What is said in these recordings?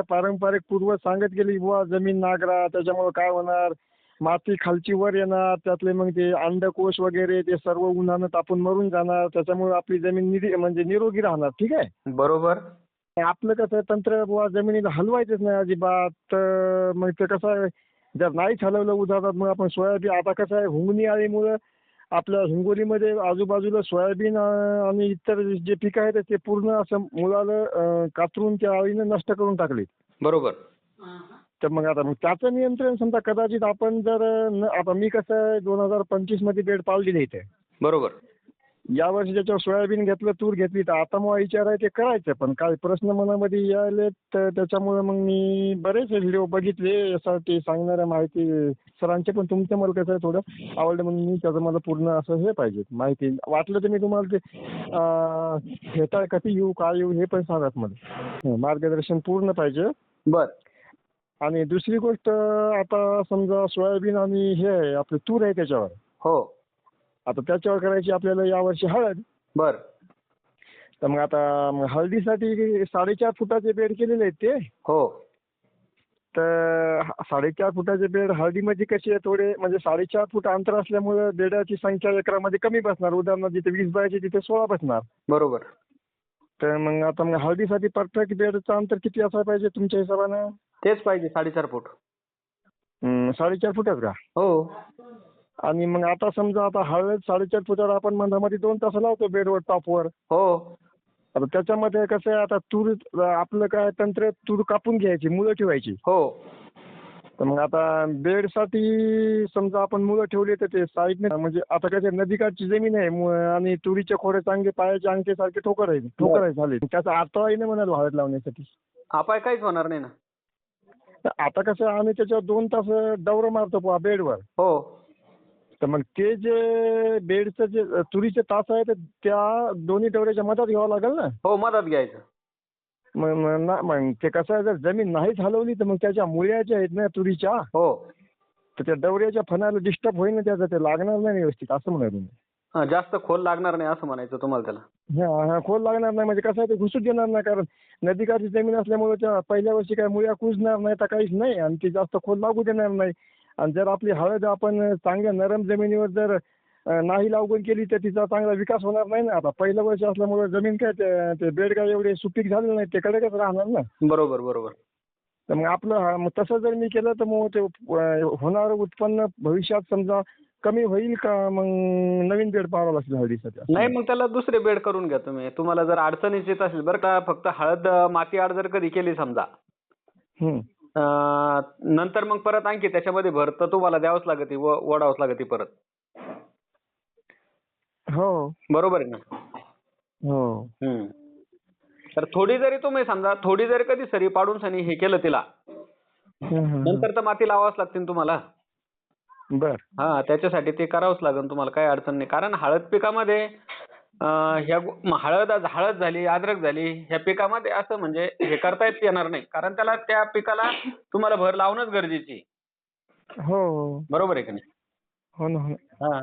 पारंपरिक पूर्वज सांगत गेली बुवा जमीन नांगरा, त्याच्यामुळे काय होणार, माती खालची वर येणार, त्यातले मग ते अंडकोश वगैरे ते सर्व उन्हानं तापून मरून जाणार, त्याच्यामुळे आपली जमीन म्हणजे निरोगी राहणार. ठीक आहे. बरोबर. आपलं कसं तंत्र बुवा जमिनीला हलवायचंच नाही अजिबात. तर मग ते कसं आहे, जर नाहीच हलवलं उन्हाळ्यात मग आपण सोयाबीन, आता कसं आहे हुंगणी आळीमुळं आपल्या हिंगोलीमध्ये आजूबाजूला सोयाबीन आणि इतर जे पिकं आहेत ते पूर्ण असं मुलाला कातरून त्या आळीनं नष्ट करून टाकले. बरोबर. तर मग आता त्याचं नियंत्रण समजा कदाचित आपण जर आता मी कसं 2025 मध्ये बेड पाळलेली इथे. बरोबर. यावर्षी त्याच्यावर सोयाबीन घेतलं, तूर घेतली, तर आता मग विचार आहे ते करायचं. पण काय प्रश्न मनामध्ये यायले, तर त्याच्यामुळे मग मी बरेच व्हिडिओ बघितले यासाठी सांगणाऱ्या माहिती सरांचे, पण तुमचं मला कसं आहे थोडं आवडलं म्हणून मी त्याचं मला पूर्ण असं हे पाहिजे माहिती. वाटलं तर मी तुम्हाला ते घेता कधी येऊ, काय येऊ हे पण सांगत मला मार्गदर्शन पूर्ण पाहिजे. बर. आणि दुसरी गोष्ट, आता समजा सोयाबीन आणि हे आहे आपलं तूर आहे त्याच्यावर, हो. आता त्याच्यावर करायची आपल्याला यावर्षी हळद. बर. तर मग आता हळदीसाठी 4.5 फुटाचे बेड केलेले आहेत ते. हो. तर 4.5 फुटाचे बेड हळदीमध्ये कसे आहे, थोडे म्हणजे 4.5 फूट अंतर असल्यामुळे बेडाची संख्या एकरामध्ये कमी बसणार. उदाहरणार्थ जिथे 20 बायचे तिथे 16 बसणार. बरोबर. तर मग आता हळदीसाठी परफेक्ट बेडचं अंतर किती असायला पाहिजे तुमच्या हिशोबानं? तेच पाहिजे 4.5 फूट. 4.5 फुटच का? हो. आणि मग आता समजा आता हळद 4.5 फुटावर आपण मधामध्ये 2 तास लावतो बेडवर टॉपवर. हो. आता त्याच्यामध्ये कसं आहे, आता तूर आपलं काय तंत्र, तूर कापून घ्यायची, मुळं ठेवायची. हो. तर मग आता बेडसाठी समजा आपण मुळं ठेवली तर ते साईडने म्हणजे आता कसं नदीकाठची जमीन आहे आणि तुरीचे खोडे चांगले पायाचे अंगठेसारखे ठोकर झाले. त्याचा अडथळाही नाही म्हणाल हळद लावण्यासाठी. आपण काहीच होणार नाही ना. तर आता कसं आम्ही त्याच्यावर 2 तास डवरं मारतो बेडवर. हो. तर मग ते जे बेडचं जे तुरीचे तास आहे, तर त्या दोन्ही डवऱ्याच्या मधात घ्यावं लागेल ना. हो, मधात घ्यायचं. मग ते कसं आहे, जर जमीन नाहीच हलवली तर मग त्याच्या मुळ्या ज्या आहेत ना तुरीच्या, हो. तर त्या डवऱ्याच्या फणाला डिस्टर्ब होईल ना, त्याचं ते लागणार नाही व्यवस्थित असं म्हणा तुम्ही. जास्त खोल लागणार नाही असं म्हणायचं तुम्हाला त्याला. हा खोल लागणार नाही म्हणजे कसं आहे, ते घुसूच देणार नाही. कारण नदीकाठची जमीन असल्यामुळे त्या पहिल्या वर्षी काय मुळ्या कुजणार नाही तर काहीच नाही, आणि ती जास्त खोल लागू देणार नाही. आणि जर आपली हळद आपण चांगल्या नरम जमिनीवर जर नाही लागवड केली तर तिचा चांगला विकास होणार नाही ना. आता पहिलं वर्ष असल्यामुळे जमीन काय ते बेड काय एवढे सुपीक झाले नाही, ते कडकच राहणार ना. बरोबर. बरोबर. तर मग आपलं मग तसं जर मी केलं तर मग ते होणारं उत्पन्न भविष्यात समजा कमी होईल का, मग नवीन बेड पाहावं लागतील हळदीसाठी? नाही, मग त्याला दुसरे बेड करून घ्या तुम्ही. तुम्हाला जर अडचणीच येत असेल बरं का, फक्त हळद माती आड जर कधी केली समजा, नंतर मग परत आणखी त्याच्यामध्ये भर तर तुम्हाला द्यावंच लागते, ओढावंच लागते परत. हो. बरोबर आहे ना. हो. तर थोडी जरी कधी सरी पाडून सनी हे केलं तिला, नंतर तर माती लावावंच लागते ना तुम्हाला. बर. त्याच्यासाठी ते करावंच लागेल तुम्हाला, काही अडचण नाही. कारण हळद पिकामध्ये हळद झाली, अद्रक झाली, ह्या पिकामध्ये असं म्हणजे हे करता येणार नाही. कारण त्या पिकाला तुम्हाला भर लावणंच गरजेची. हो. बरोबर आहे की नाही? हो ना.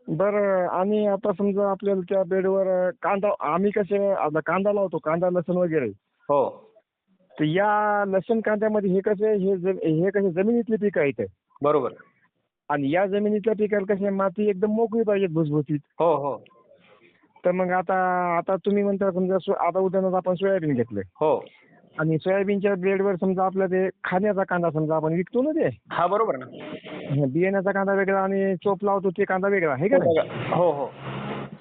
बरं, आणि आता समजा आपल्याला त्या बेडवर कांदा, आम्ही कसे आता कांदा लावतो, कांदा लसूण वगैरे. हो. तर या लसूण कांद्यामध्ये हे कसे जमिनीतली पिकं आहेत. बरोबर. आणि या जमिनीतल्या पिकाला कशी माती एकदम मोकळी पाहिजे, भुसभुशीत. हो. हो. तर मग आता तुम्ही म्हणता समजा आता उदाहरणार्थ आपण सोयाबीन घेतलं. हो. आणि सोयाबीनच्या बेडवर समजा आपला ते खाण्याचा कांदा समजा आपण विकतो ना ते. हा, बरोबर ना. बियाण्याचा कांदा वेगळा आणि चोप लावतो ते कांदा वेगळा आहे का नाही? हो. हो.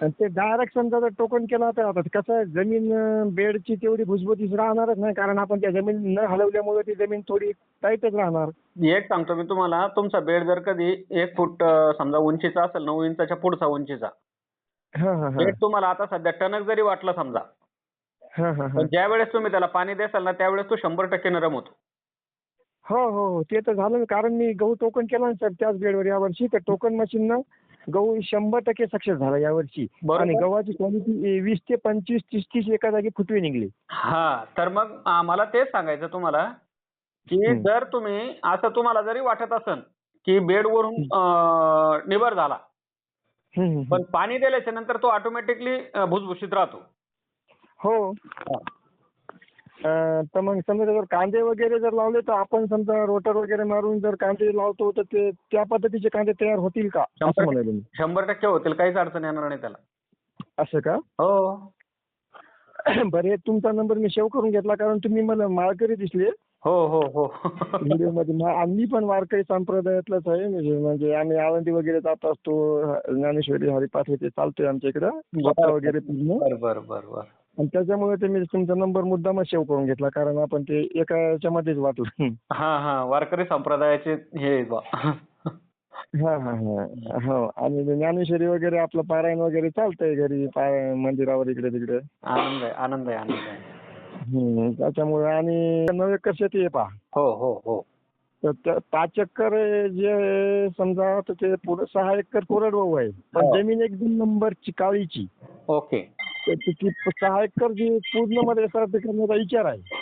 आणि ते डायरेक्ट समजा जर टोकन केला तर आता कसं आहे, जमीन बेडची तेवढी भुसभुशीत राहणारच नाही, कारण आपण त्या जमीन न हलवल्यामुळे ती जमीन थोडी टाईटच राहणार. एक सांगतो मी तुम्हाला, तुमचा बेड जर कधी 1 फूट समजा उंचीचा असेल, 9 इंचाच्या पुढचा उंचीचा बेड, तुम्हाला आता सध्या टणक जरी वाटलं समजा, पण ज्या वेळेस तुम्ही त्याला पाणी देसाल ना, त्यावेळेस तो 100% नरम होतो. हो. ते तर झालं, कारण मी गहू टोकन केला ना सर त्याच बेडवर यावर्षी. तर टोकन मशीननं गहू 100% सक्सेस झाला यावर्षी. आणि गव्हाची क्वालिटी 20 ते 25, 30 एका जागी फुटवे निघले. तर मग मला तेच सांगायचं तुम्हाला, की जर तुम्ही असं तुम्हाला जरी वाटत असेल की बेडवरून निबर झाला, पण पाणी दिल्याच्या नंतर तो ऑटोमॅटिकली भुसभुशीत राहतो. हो. तर मग समजा जर कांदे वगैरे जर लावले तर आपण समजा रोटर वगैरे मारून जर कांदे लावतो तर ते त्या पद्धतीचे कांदे तयार होतील का असं म्हणाले मी. 100% होतील, काहीच अडचण येणार नाही त्याला. असं का? हो बरं, हे तुमचा नंबर मी सेव्ह करून घेतला कारण तुम्ही मला माळकरी दिसले हो हो हो व्हिडिओमध्ये. आम्ही पण वारकरी संप्रदायातलाच आहे, म्हणजे आम्ही आळंदी वगैरे जात असतो. ज्ञानेश्वरी हरिपाठ हे ते चालतोय आमच्या इकडं जत्रा वगैरे पूर्ण. बर बर बर बर. आणि त्याच्यामुळे ते मी तुमचा नंबर मुद्दामच सेव्ह करून घेतला कारण आपण ते एका याच्यामध्येच वाटलं. हा हा, वारकरी संप्रदायाचे हे बा. हा हा हा. हो, आणि ज्ञानेश्वरी वगैरे आपलं पारायण वगैरे चालतंय घरी मंदिरावर इकडे तिकडे. आनंद आहे आनंद आहे आनंद आहे. त्याच्यामुळे. आणि 9 एकर शेती आहे पहा. हो हो हो. तर 5 एकर जे समजा तर ते पुढे 6 एकर कोरडवाहू आहे. पण हो. जमीन एकदम नंबरची काळीची. ओके. तर ती 6 एकर जी पूर्ण मध्ये SRT करण्याचा विचार आहे.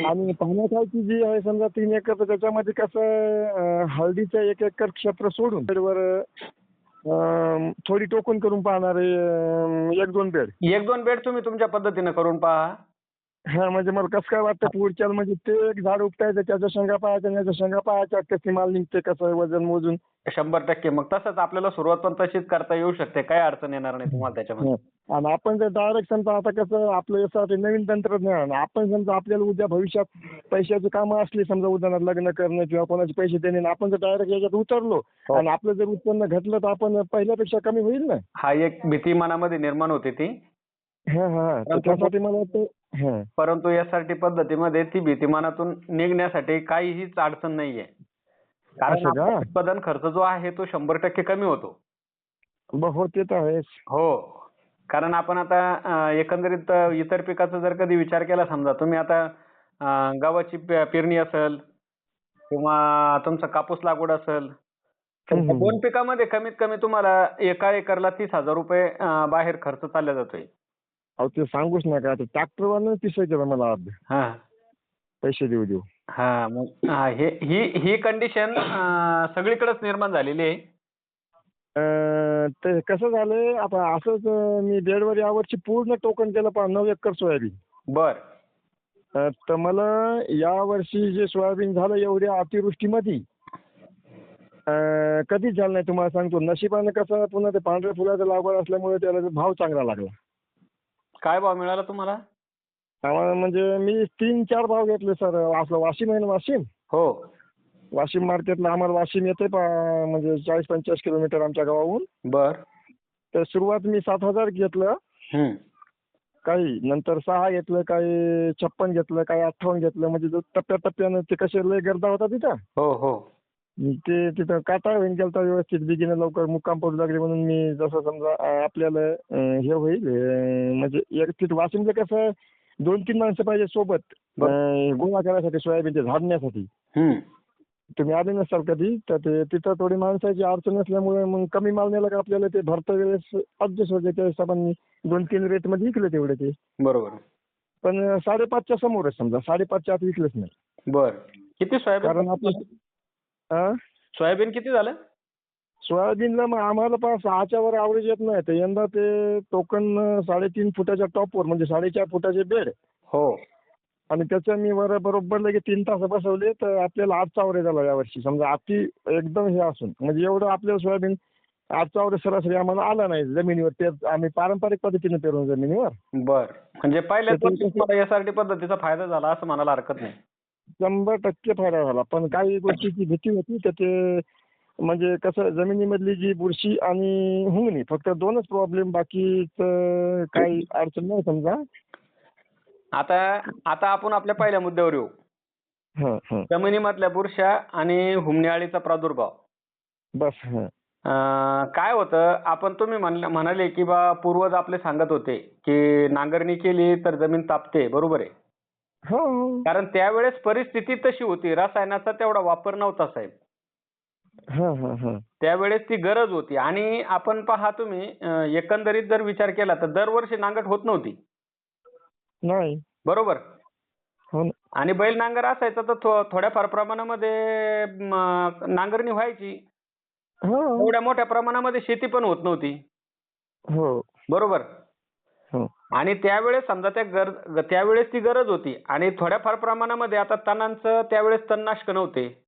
आणि पाण्याखालची जी आहे समजा 3 एकर, तर त्याच्यामध्ये कसं हळदीचं 1 एकर क्षेत्र सोडून बेडवर थोडी टोकन करून पाहणारे 1-2 बेड. 1-2 बेड तुम्ही तुमच्या पद्धतीनं करून पहा. हा, म्हणजे मला कसं काय वाटतं पुढच्या म्हणजे ते एक झाड उपटायचं, त्याच्या शेंगा पाहायच्या, त्याच्या शेंगा पाहायच्या, कशी माल निघते, कसं वजन मोजून. 100%. मग तसंच आपल्याला सुरुवात पण तशीच करता येऊ शकते, काही अडचण येणार नाही तुम्हाला त्याच्यामध्ये. आणि आपण जर डायरेक्ट समजा आता कसं आपलं यासाठी नवीन तंत्रज्ञान, आपण समजा आपल्याला उद्या भविष्यात पैशाची कामं असली, समजा उदाहरणार्थ लग्न करणं किंवा कोणाचे पैसे देणे, आणि आपण जर डायरेक्ट याच्यात उतरलो आणि आपलं जर उत्पन्न घटलं तर आपण पहिल्यापेक्षा कमी होईल ना. हा, एक भीती मनामध्ये निर्माण होते ती. हा हा, त्याच्यासाठी मला वाटतं. परंतु SRT पद्धतीमध्ये ती भीती मनातून निघण्यासाठी काहीच अडचण नाहीये. कारण आपला उत्पादन खर्च जो आहे तो 100% कमी होतो. हो, ते तर आहेच. हो, कारण आपण आता एकंदरीत इतर पिकाचा जर कधी विचार केला, समजा तुम्ही आता गव्हाची पेरणी असेल किंवा तुमचा कापूस लागवड असेल, तर 2 पिकामध्ये कमीत कमी तुम्हाला एका एकरला 30,000 रुपये बाहेर खर्च चालला जातोय. अहो, ते सांगूच नका. आता ट्रॅक्टरवाल्यानं पिसायचं मला पैसे देऊ. हा, मग ही कंडिशन सगळीकडेच निर्माण झालेली आहे. ते कसं झालंय आता असंच मी बेडवर यावर्षी पूर्ण टोकन केलं 9 एकर सोयाबीन. बर. तर मला यावर्षी जे सोयाबीन झालं एवढ्या अतिवृष्टीमध्ये कधीच झालं नाही. तुम्हाला सांगतो, नशिबानं कसं पुन्हा ते पांढऱ्या फुलाचा लागवड असल्यामुळे त्याला भाव चांगला लागला. काय भाव मिळाला तुम्हाला? म्हणजे मी 3-4 भाव घेतले सर. असलं वाशिम आहे ना, वाशिम. हो. वाशिम मार्केटला आम्हाला वाशिम येते म्हणजे 40-50 किलोमीटर आमच्या गावाहून. बर. तर सुरुवात मी 7,000 घेतलं. काही नंतर 6 घेतलं, काही 56 घेतलं, काही 58 घेतलं. म्हणजे टप्प्याटप्प्यानं ते कसे लय गर्दा होता तिथं. हो हो. ते तिथं काटा होईन गेलता व्यवस्थित, बिगिनं लवकर मुक्काम पडू लागले म्हणून मी जसं समजा आपल्याला हे होईल म्हणजे एक तिथं वाशिमचं कसं 2-3 माणसं पाहिजे सोबत गोळा करायसाठी, सोयाबीनचे झाडण्यासाठी. तुम्ही आले नसाल कधी तर ते तिथं थोडी माणसाची अडचण असल्यामुळे मग कमी माल नेला का आपल्याला ते भरता वेळेस ऍडजस्ट होते. त्या हिशोबाने 2-3 रेटमध्ये विकले तेवढे ते. बरोबर. पण 5.5च्या समोरच समजा, 5.5च्या आत विकलंच नाही. बर. किती सोयाबीन? कारण आपलं सोयाबीन किती झालं? सोयाबीनला मग आम्हाला 6च्या वर ॲव्हरेज येत नाही. तर यंदा ते टोकन 3.5 फुटाच्या टॉपवर म्हणजे 4.5 फुटाचे बेड. हो. आणि त्याच्या मी बरोबर लगे 3 तास बसवले तर आपल्याला 8चा ॲव्हरेज आला यावर्षी. समजा अति एकदम हे असून म्हणजे एवढं आपल्याला सोयाबीन 8चा ॲव्हरेज सरासरी आम्हाला आला नाही जमिनीवर. ते आम्ही पारंपरिक पद्धतीने पेरून जमिनीवर. बर. म्हणजे पहिल्याच वर्षी तुम्हाला SRT पद्धतीचा फायदा झाला असं म्हणायला हरकत नाही. 100% फायदा झाला. पण काही गोष्टीची भीती होती तर ते म्हणजे कसं जमिनीमधली जी बुरशी आणि हुंगणी फक्त 2च प्रॉब्लेम, बाकी काही अडचण नाही समजा. आता आपण आपल्या पहिल्या मुद्द्यावर येऊ. जमिनीमधल्या बुरशा आणि हुमणी अळीचा प्रादुर्भाव. बस. काय होतं, तुम्ही म्हणाले की बा पूर्वज आपले सांगत होते की नांगरणी केली तर जमीन तापते, बरोबर आहे. हो. कारण त्यावेळेस परिस्थिती तशी होती, रसायनाचा तेवढा वापर नव्हता साहेब. त्यावेळेस ती गरज होती. आणि आपण पहा, तुम्ही एकंदरीत जर विचार केला तर दरवर्षी नांगरट होत नव्हती. नाही. बरोबर. हो. आणि बैल नांगर असायचा तर थोड्याफार प्रमाणामध्ये नांगरणी व्हायची. एवढ्या मोठ्या प्रमाणामध्ये शेती पण होत नव्हती. हो. बरोबर. हो. आणि त्यावेळेस समजा त्यावेळेस ती गरज होती आणि थोड्याफार प्रमाणामध्ये आता तणांचं त्यावेळेस तणनाशक नव्हते.